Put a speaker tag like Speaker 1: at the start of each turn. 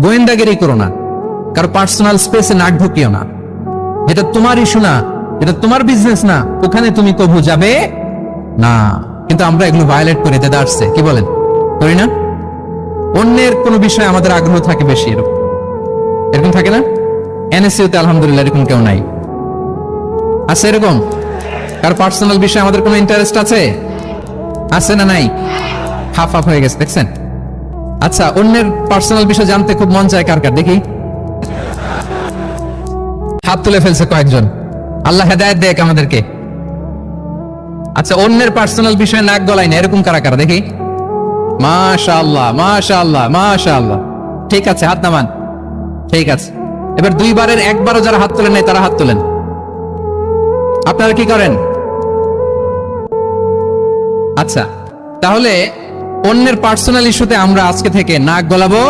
Speaker 1: গোয়েন্দাগিরি করো না, কারো পার্সোনাল স্পেসে নাক ঢুকিও না। যেটা তোমার ইস্যু না, যেটা তোমার বিজনেস না, ওখানে তুমি কবু যাবে না। কিন্তু আমরা এগুলো ভায়োলেট করে দিতে আসছে, কি বলেন, করি না? অন্যের কোনো বিষয়ে আমাদের আগ্রহ থাকে বেশি, এরকম এরকম থাকে না? এনএসইউতে আলহামদুলিল্লাহ এরকম কেউ নাই, আছে এরকম? কার পার্সোনাল বিষয়ে আমাদের কোনো ইন্টারেস্ট আছে? আছে না নাই? হাফ হাফ হয়ে গেছে, দেখছেন? আচ্ছা, অন্যের পার্সোনাল বিষয় জানতে খুব মন চায় কার কার, দেখি হাত তুলে ফেলছে কয়েকজন। আল্লাহ হেদায়েত দেখ আমাদেরকে। আচ্ছা, অন্যের পার্সোনাল বিষয়ে নাক গলায় না, এরকম কারা কারা, দেখি। মাশাআল্লাহ, মাশাআল্লাহ, মাশাআল্লাহ। ঠিক আছে, হাত নামান। ঠিক আছে, এবার দুইবারের একবারও যারা হাত তোলেন নাই তারা হাত তোলেন। আপনারা কি করেন? আচ্ছা, তাহলে অন্যের পার্সোনাল ইস্যুতে আমরা আজকে থেকে নাক গলাবো